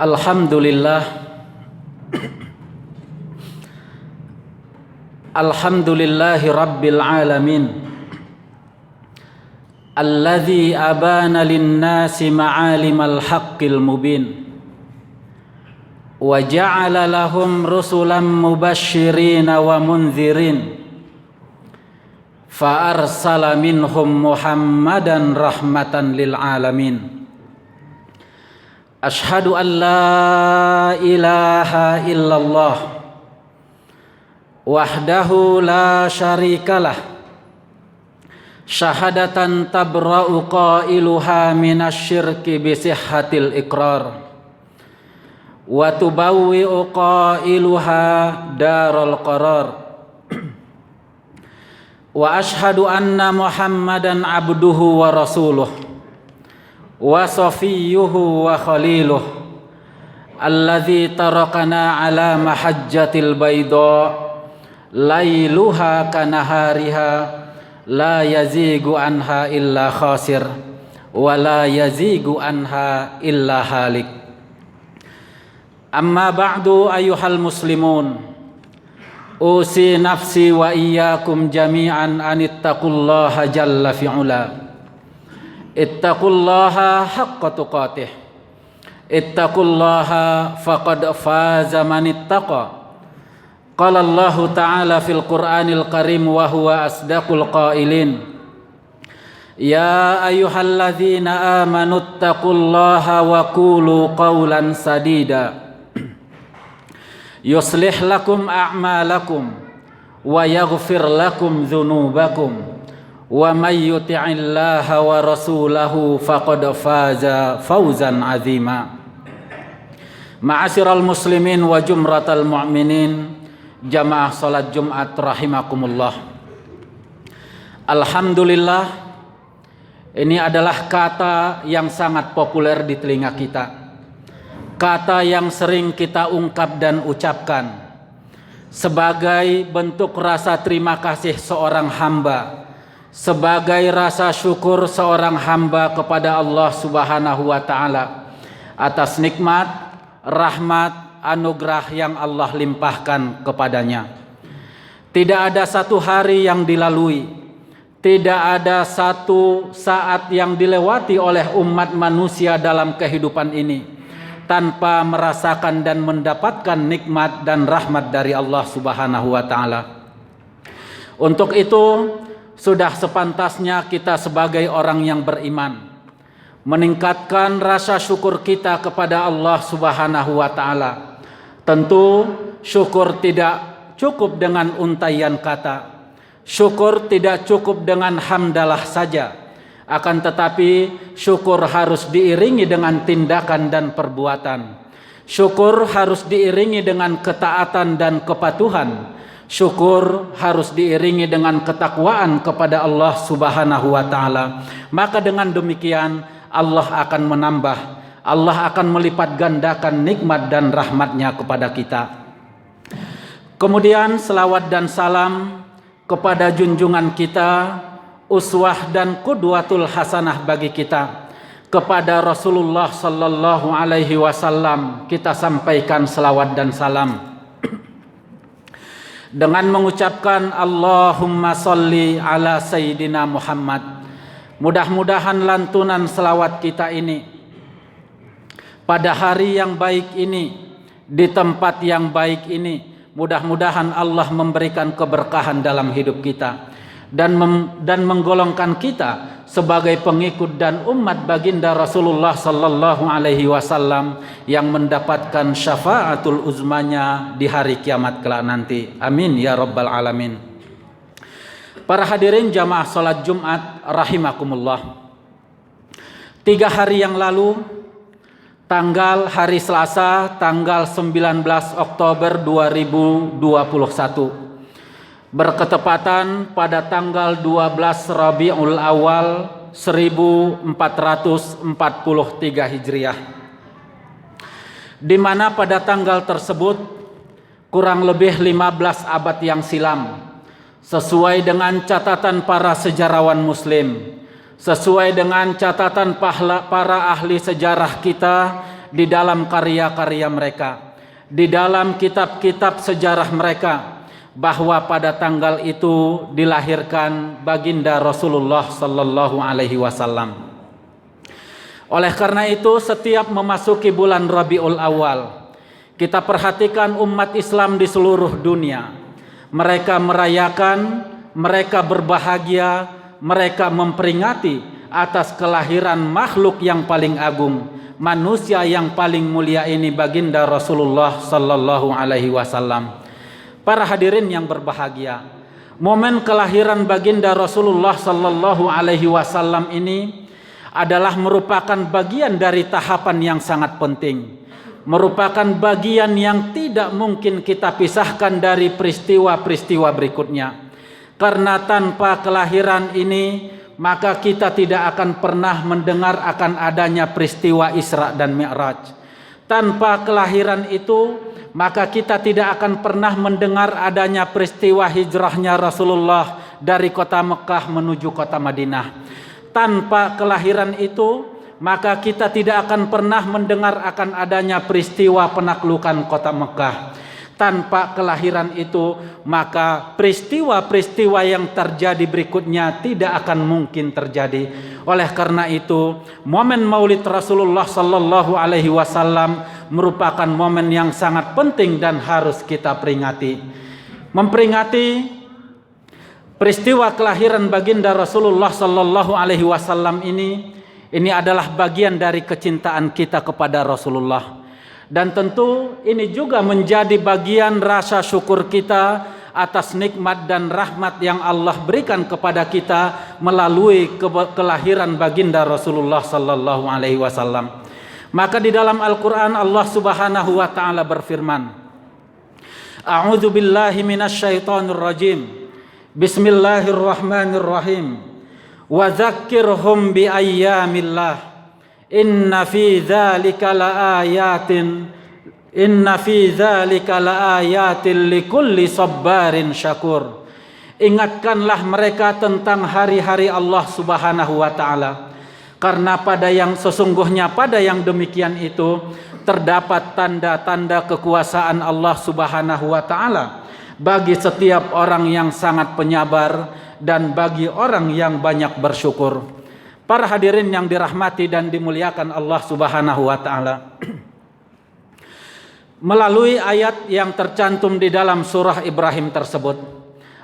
Alhamdulillah. Alhamdulillahi Rabbil Alamin, alladzi abana linnasi ma'alimal haqqil mubin, wa ja'ala lahum rusulan mubashshirina wa mundzirin, fa arsala minhum Muhammadan rahmatan lil alamin. Ashhadu an la ilaha illallah wahdahu la syarikalah, syahadatan tabra'u qailuha minasyirki bisihhatil iqrar, wa tubawwi'u qailuha daral qarar. Wa ashhadu anna Muhammadan abduhu wa rasuluh wa safiyyuhu wa khaliluh, alladzi tarakana ala mahajjatil bayda lailuha kanahariha la yazigu anha illa khasir wa la yazigu anha illa halik. Amma ba'du ayyuhal muslimun, usi nafsi wa iyyakum jami'an anittaqullaha jalla fi'ula. Ittaqullaha haqqa tuqatih, ittaqullaha faqad faza man ittaqa. Qala Allah Ta'ala fil Qur'anil Karim wa huwa asdaqul qailin, ya ayyuhalladzina amanu ittaqullaha wa qulu qawlan sadida yuslih lakum a'malakum wa yaghfir lakum dhunubakum, wa may yuti'illaha wa rasulahu faqad faza fawzan 'azima. Ma'asyiral muslimin wa jumratal mu'minin, jamaah salat Jumat rahimakumullah. Alhamdulillah, ini adalah kata yang sangat populer di telinga kita, kata yang sering kita ungkap dan ucapkan sebagai bentuk rasa terima kasih seorang hamba, sebagai rasa syukur seorang hamba kepada Allah Subhanahu wa Ta'ala atas nikmat, rahmat, anugerah yang Allah limpahkan kepadanya. Tidak ada satu hari yang dilalui, tidak ada satu saat yang dilewati oleh umat manusia dalam kehidupan ini tanpa merasakan dan mendapatkan nikmat dan rahmat dari Allah Subhanahu wa Ta'ala. Untuk itu, sudah sepantasnya kita sebagai orang yang beriman meningkatkan rasa syukur kita kepada Allah Subhanahu wa Ta'ala. Tentu syukur tidak cukup dengan untaian kata, syukur tidak cukup dengan hamdalah saja, akan tetapi syukur harus diiringi dengan tindakan dan perbuatan. Syukur harus diiringi dengan ketaatan dan kepatuhan. Syukur harus diiringi dengan ketakwaan kepada Allah Subhanahu wa Ta'ala. Maka dengan demikian Allah akan menambah, Allah akan melipat gandakan nikmat dan rahmatnya kepada kita. Kemudian selawat dan salam kepada junjungan kita, uswah dan qudwatul hasanah bagi kita, kepada Rasulullah sallallahu alaihi wasallam kita sampaikan selawat dan salam dengan mengucapkan Allahumma sholli ala Sayyidina Muhammad. Mudah-mudahan lantunan selawat kita ini pada hari yang baik ini, di tempat yang baik ini, mudah-mudahan Allah memberikan keberkahan dalam hidup kita dan menggolongkan kita sebagai pengikut dan umat baginda Rasulullah sallallahu alaihi wasallam yang mendapatkan syafaatul uzmanya di hari kiamat kelak nanti. Amin ya rabbal alamin. Para hadirin jamaah salat Jumat rahimakumullah. 3 hari yang lalu, hari Selasa tanggal 19 Oktober 2021 berketepatan pada tanggal 12 Rabiul Awal 1443 Hijriah, di mana pada tanggal tersebut kurang lebih 15 abad yang silam, sesuai dengan catatan para sejarawan muslim, sesuai dengan catatan para ahli sejarah kita di dalam karya-karya mereka, di dalam kitab-kitab sejarah mereka, bahwa pada tanggal itu dilahirkan baginda Rasulullah sallallahu alaihi wasallam. Oleh karena itu, setiap memasuki bulan Rabiul Awal, kita perhatikan umat Islam di seluruh dunia, mereka merayakan, mereka berbahagia, mereka memperingati atas kelahiran makhluk yang paling agung, manusia yang paling mulia ini, baginda Rasulullah sallallahu alaihi wasallam. Para hadirin yang berbahagia, momen kelahiran baginda Rasulullah sallallahu alaihi wasallam ini adalah merupakan bagian dari tahapan yang sangat penting, merupakan bagian yang tidak mungkin kita pisahkan dari peristiwa-peristiwa berikutnya. Karena tanpa kelahiran ini, maka kita tidak akan pernah mendengar akan adanya peristiwa Isra dan Mi'raj. Tanpa kelahiran itu, maka kita tidak akan pernah mendengar adanya peristiwa hijrahnya Rasulullah dari kota Mekah menuju kota Madinah. Tanpa kelahiran itu, maka kita tidak akan pernah mendengar akan adanya peristiwa penaklukan kota Mekah. Tanpa kelahiran itu, maka peristiwa-peristiwa yang terjadi berikutnya tidak akan mungkin terjadi. Oleh karena itu, momen Maulid Rasulullah sallallahu alaihi wasallam merupakan momen yang sangat penting dan harus kita peringati. Memperingati peristiwa kelahiran baginda Rasulullah sallallahu alaihi wasallam ini adalah bagian dari kecintaan kita kepada Rasulullah. Dan tentu ini juga menjadi bagian rasa syukur kita atas nikmat dan rahmat yang Allah berikan kepada kita melalui kelahiran baginda Rasulullah sallallahu alaihi wasallam. Maka di dalam Al-Qur'an Allah Subhanahu wa taala berfirman, A'udzu billahi minasyaitonir rajim. Bismillahirrahmanirrahim. Wa dzakkirhum bi ayyamillah. Inna fi dzalika laayatin likulli sabbarin syakur. Ingatkanlah mereka tentang hari-hari Allah Subhanahu wa taala, karena sesungguhnya pada yang demikian itu terdapat tanda-tanda kekuasaan Allah Subhanahu wa taala bagi setiap orang yang sangat penyabar dan bagi orang yang banyak bersyukur. Para hadirin yang dirahmati dan dimuliakan Allah Subhanahu wa taala, melalui ayat yang tercantum di dalam surah Ibrahim tersebut,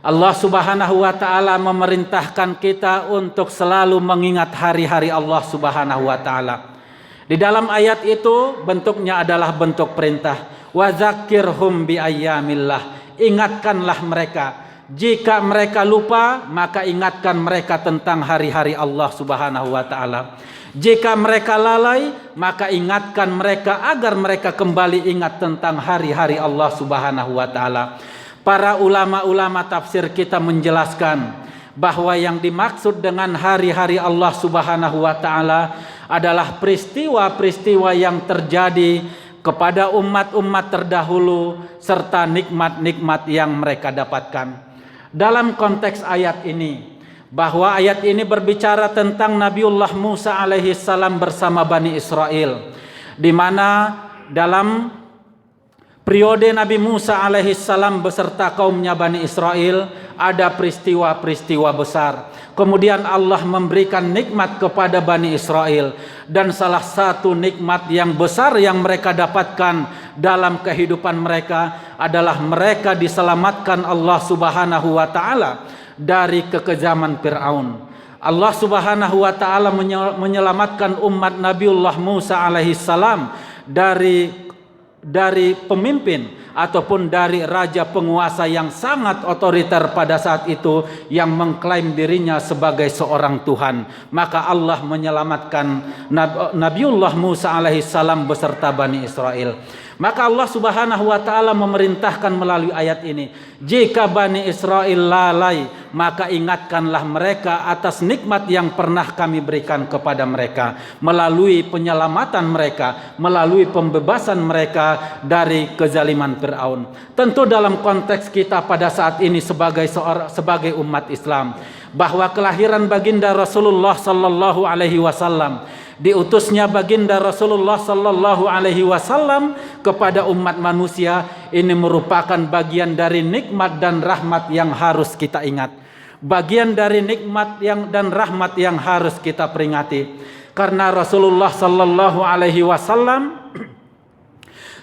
Allah Subhanahu wa taala memerintahkan kita untuk selalu mengingat hari-hari Allah Subhanahu wa taala. Di dalam ayat itu bentuknya adalah bentuk perintah. Wa dzakkirhum bi ayyamillah. Ingatkanlah mereka. Jika mereka lupa, maka ingatkan mereka tentang hari-hari Allah Subhanahu wa taala. Jika mereka lalai, maka ingatkan mereka agar mereka kembali ingat tentang hari-hari Allah Subhanahu wa taala. Para ulama-ulama tafsir kita menjelaskan bahwa yang dimaksud dengan hari-hari Allah Subhanahu wa taala adalah peristiwa-peristiwa yang terjadi kepada umat-umat terdahulu serta nikmat-nikmat yang mereka dapatkan. Dalam konteks ayat ini, bahwa ayat ini berbicara tentang Nabiullah Musa alaihi salam bersama Bani Israel, di mana dalam periode Nabi Musa alaihi salam beserta kaumnya Bani Israel ada peristiwa-peristiwa besar. Kemudian Allah memberikan nikmat kepada Bani Israel, dan salah satu nikmat yang besar yang mereka dapatkan dalam kehidupan mereka adalah mereka diselamatkan Allah Subhanahu wa taala dari kekejaman Fir'aun. Allah Subhanahu wa taala menyelamatkan umat Nabiullah Musa alaihi salam dari pemimpin ataupun dari raja penguasa yang sangat otoriter pada saat itu, yang mengklaim dirinya sebagai seorang Tuhan. Maka Allah menyelamatkan Nabiullah Musa alaihi salam beserta Bani Israel. Maka Allah Subhanahu wa taala memerintahkan melalui ayat ini, jika Bani Israel lalai, maka ingatkanlah mereka atas nikmat yang pernah kami berikan kepada mereka melalui penyelamatan mereka, melalui pembebasan mereka dari kezaliman Fir'aun. Tentu dalam konteks kita pada saat ini sebagai umat Islam, bahwa kelahiran baginda Rasulullah sallallahu alaihi wasallam diutusnya baginda Rasulullah sallallahu alaihi wasallam kepada umat manusia ini merupakan bagian dari nikmat dan rahmat yang harus kita ingat. Bagian dari nikmat dan rahmat yang harus kita peringati. Karena Rasulullah sallallahu alaihi wasallam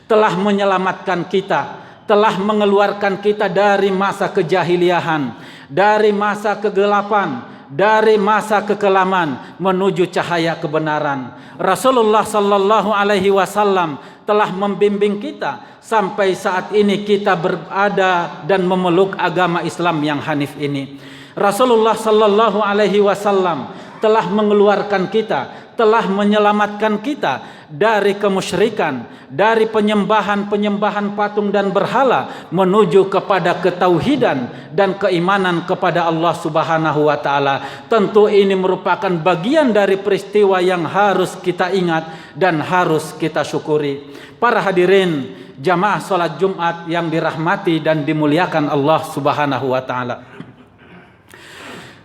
telah menyelamatkan kita, telah mengeluarkan kita dari masa kejahiliahan, dari masa kegelapan, dari masa kekelaman menuju cahaya kebenaran. Rasulullah sallallahu alaihi wasallam telah membimbing kita sampai saat ini kita berada dan memeluk agama Islam yang hanif ini. Rasulullah sallallahu alaihi wasallam telah mengeluarkan kita, telah menyelamatkan kita dari kemusyrikan, dari penyembahan patung dan berhala menuju kepada ketauhidan dan keimanan kepada Allah Subhanahu wa taala. Tentu ini merupakan bagian dari peristiwa yang harus kita ingat dan harus kita syukuri. Para hadirin jamaah salat Jumat yang dirahmati dan dimuliakan Allah Subhanahu wa taala.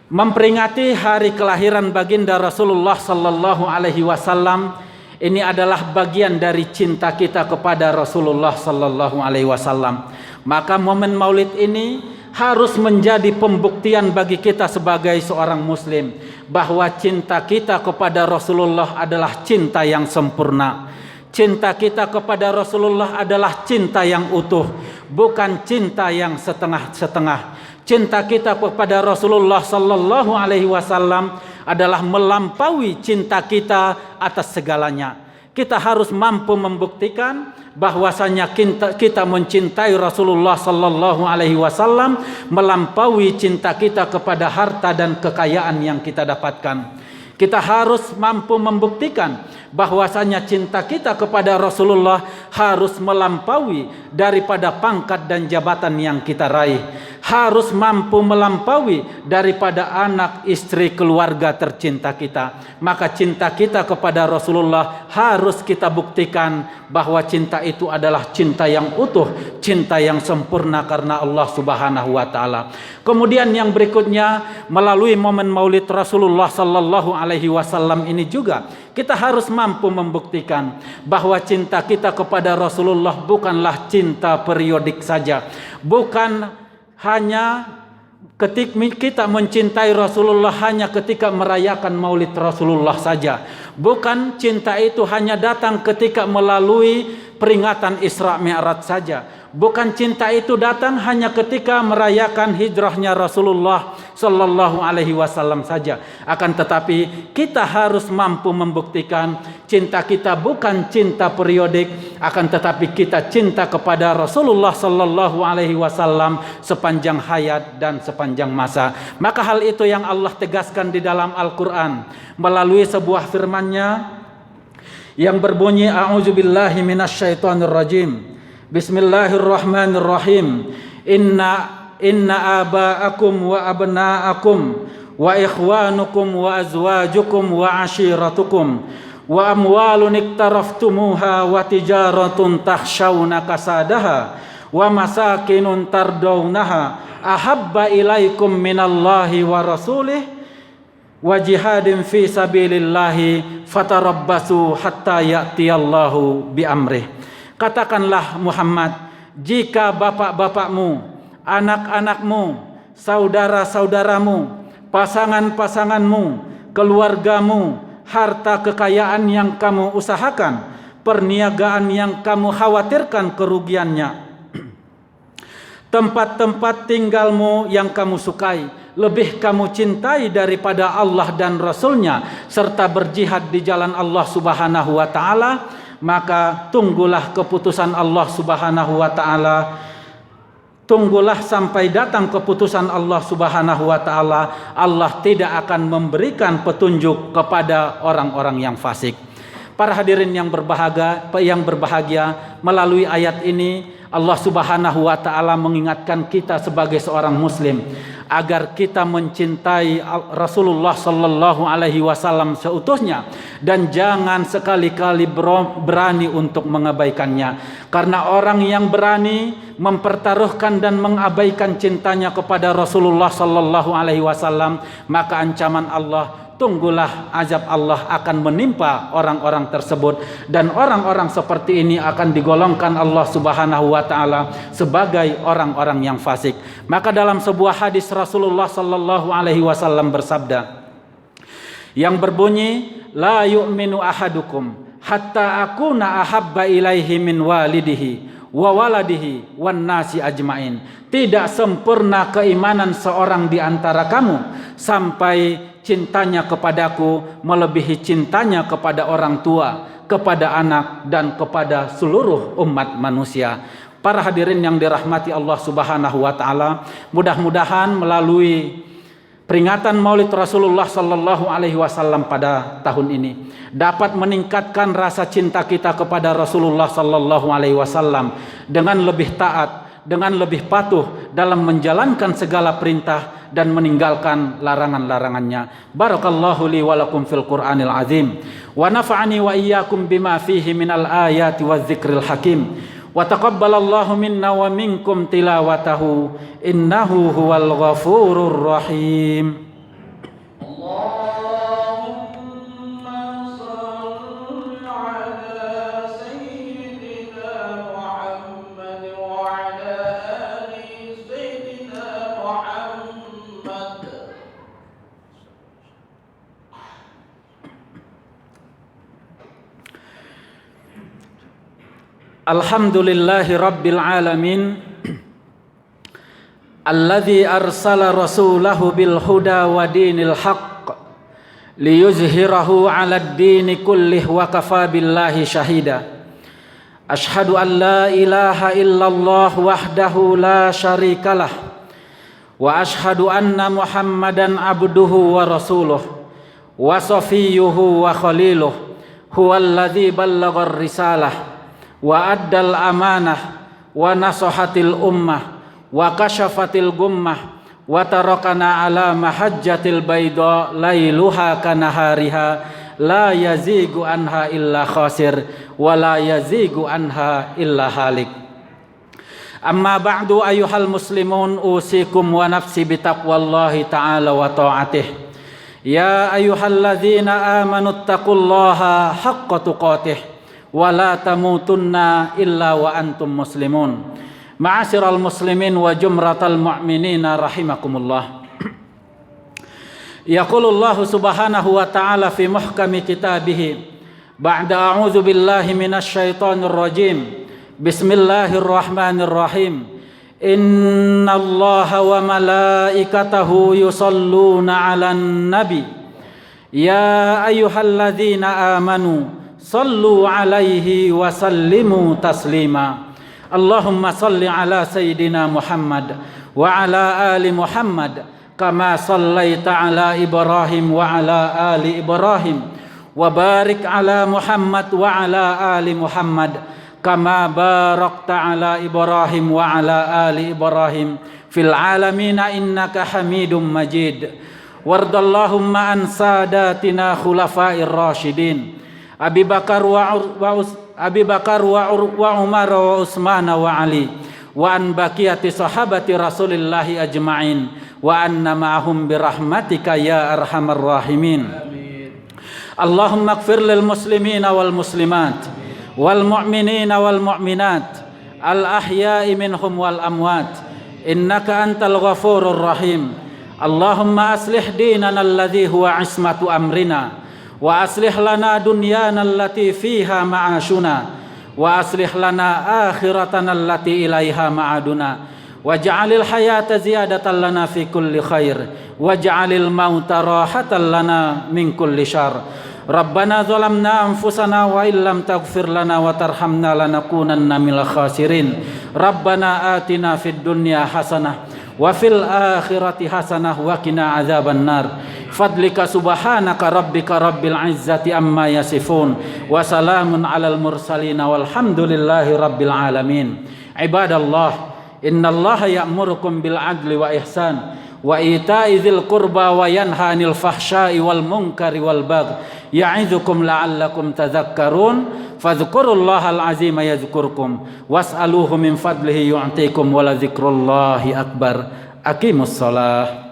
Memperingati hari kelahiran baginda Rasulullah sallallahu alaihi wasallam ini adalah bagian dari cinta kita kepada Rasulullah sallallahu alaihi wasallam. Maka momen Maulid ini harus menjadi pembuktian bagi kita sebagai seorang muslim bahwa cinta kita kepada Rasulullah adalah cinta yang sempurna. Cinta kita kepada Rasulullah adalah cinta yang utuh, bukan cinta yang setengah-setengah. Cinta kita kepada Rasulullah sallallahu alaihi wasallam adalah melampaui cinta kita atas segalanya. Kita harus mampu membuktikan bahwasanya kita mencintai Rasulullah sallallahu alaihi wasallam melampaui cinta kita kepada harta dan kekayaan yang kita dapatkan. Kita harus mampu membuktikan bahwasanya cinta kita kepada Rasulullah harus melampaui daripada pangkat dan jabatan yang kita raih. Harus mampu melampaui daripada anak, istri, keluarga tercinta kita. Maka cinta kita kepada Rasulullah harus kita buktikan bahwa cinta itu adalah cinta yang utuh, cinta yang sempurna karena Allah Subhanahu wa taala. Kemudian yang berikutnya, melalui momen Maulid Rasulullah sallallahu alaihi wasallam ini juga kita harus mampu membuktikan bahwa cinta kita kepada Rasulullah bukanlah cinta periodik saja. Bukan hanya ketika kita mencintai Rasulullah hanya ketika merayakan Maulid Rasulullah saja. Bukan cinta itu hanya datang ketika melalui peringatan Isra Mi'raj saja. Bukan cinta itu datang hanya ketika merayakan hijrahnya Rasulullah sallallahu alaihi wasallam saja. Akan tetapi kita harus mampu membuktikan cinta kita bukan cinta periodik, akan tetapi kita cinta kepada Rasulullah sallallahu alaihi wasallam sepanjang hayat dan sepanjang masa. Maka hal itu yang Allah tegaskan di dalam Al-Qur'an melalui sebuah firman-Nya yang berbunyi a'udzubillahi minasyaitonirrajim. Bismillahirrahmanirrahim. Inna aba'akum wa abna'akum wa ikhwanukum wa azwajukum wa ashiratukum wa amwalun iktaraftumuha wa tijaratun takhshawna kasadaha wa masakinun tardawnaha ahabba ilaikum minallahi wa rasulih wa jihadin fi sabilillahi fatarabbasu hatta ya'tiyallahu bi amrih. Katakanlah Muhammad, jika bapak-bapakmu, anak-anakmu, saudara-saudaramu, pasangan-pasanganmu, keluargamu, harta kekayaan yang kamu usahakan, perniagaan yang kamu khawatirkan kerugiannya, tempat-tempat tinggalmu yang kamu sukai, lebih kamu cintai daripada Allah dan Rasul-Nya, serta berjihad di jalan Allah Subhanahu wa ta'ala, maka tunggulah keputusan Allah Subhanahu wa ta'ala. Tunggulah sampai datang keputusan Allah Subhanahu wa ta'ala. Allah tidak akan memberikan petunjuk kepada orang-orang yang fasik. Para hadirin yang berbahagia, melalui ayat ini Allah Subhanahu wa ta'ala mengingatkan kita sebagai seorang muslim agar kita mencintai Rasulullah sallallahu alaihi wasallam seutuhnya dan jangan sekali-kali berani untuk mengabaikannya. Karena orang yang berani mempertaruhkan dan mengabaikan cintanya kepada Rasulullah sallallahu alaihi wasallam, maka ancaman Allah tunggulah azab Allah akan menimpa orang-orang tersebut, dan orang-orang seperti ini akan digolongkan Allah Subhanahu wa taala sebagai orang-orang yang fasik. Maka dalam sebuah hadis Rasulullah sallallahu alaihi wasallam bersabda yang berbunyi, la yu'minu ahadukum hatta akuna ahabba ilaihi min walidihi wa waladihi wan nasi ajmain. Tidak sempurna keimanan seorang di antara kamu sampai cintanya kepadaku melebihi cintanya kepada orang tua, kepada anak, dan kepada seluruh umat manusia. Para hadirin yang dirahmati Allah Subhanahu wa taala, mudah-mudahan melalui peringatan Maulid Rasulullah sallallahu alaihi wasallam pada tahun ini dapat meningkatkan rasa cinta kita kepada Rasulullah sallallahu alaihi wasallam dengan lebih taat, dengan lebih patuh dalam menjalankan segala perintah dan meninggalkan larangan-larangannya. Barakallahu li wa lakum fil Qur'anil azim wa nafa'ani wa iyyakum bima fihi minal ayati wadzikril hakim. Wa taqabbalallahu minna wa minkum tilawatahu innahu huwal ghafurur rahim. Alhamdulillahi rabbil alamin alladzi arsala rasulahu bil huda wa dinil haqq liyuzhirahu 'alad dini kullih wa kafa billahi syahida. Ashhadu an la ilaha illallah wahdahu la syarikalah wa ashhadu anna Muhammadan abduhu wa rasuluh wa safiyyuhu wa khaliluh huwallazi ballaghar risalah wa addal amanah wa nasahatil ummah wa kashafatil gummah wa tarakana ala mahajjatil bayda lailuha kanahariha la yazigu anha illa khasir wa la yazigu anha illa halik. Amma ba'du ayyuhal muslimun, usikum wa nafsi bitaqwallahi ta'ala wa ta'atih. Ya ayyuhalladzina amanu taqullaha haqqa tuqatih wa la tamutunna illa wa antum muslimun. Ma'asyiral muslimin wa jumratal mu'minina rahimakumullah. Yaqulullahu subhanahu wa ta'ala fi muhkami kitabih ba'da a'udzu billahi minasy syaithanir rajim. Bismillahirrahmanirrahim. Innallaha wa malaikatahu yusalluna 'alan nabi. Ya ayyuhalladzina amanu sallu alaihi wa sallimu taslima. Allahumma salli ala sayyidina Muhammad wa ala ali Muhammad kama sallaita ala Ibrahim wa ala ali Ibrahim wa barik ala Muhammad wa ala ali Muhammad kama barakta ala Ibrahim wa ala ali Ibrahim fil alamin innaka Hamidum Majid. Wardallahumma an sadatina khulafair rasyidin Abi Bakar wa Umar wa Utsman wa Ali wa an baqiyati sahabati Rasulillahi ajma'in wa anna ma'ahum birahmatika ya arhamar rahimin. Allahumma ighfir lil muslimina wal muslimat wal mu'minina wal mu'minat al ahya'i minhum wal amwat innaka antal ghafurur rahim. Allahumma aslih dinana alladhi huwa ismatu amrina wa aslih lana dunyana allati fiha ma'ashuna wa aslih lana akhiratana allati ilaiha ma'aduna waj'alil hayata ziyadatan lana fi kulli khair waj'alil mauta rahatan lana min kulli syarr. Rabbana zalamna anfusana wa illam taghfir lana wa tarhamna lanakunanna minal khasirin. Rabbana atina fid dunya hasanah wa fil akhirati hasanah wa qina azaban nar. Fadlika subhanaka rabbika rabbil izzati amma yasifun wa salamun alal mursalin walhamdulillahi rabbil alamin. Ibadallah, innallaha ya'murukum bil adli wa ihsan wa ita'i dzil qurba wa yanha 'anil fahsya'i wal munkari wal baghi ya'idzukum la'allakum tadhakkarun. Fadhkurullahal azima yadhkurkum was'aluhu min fadlihi yu'tikum wa la dzikrullahi akbar. Aqimus shalah.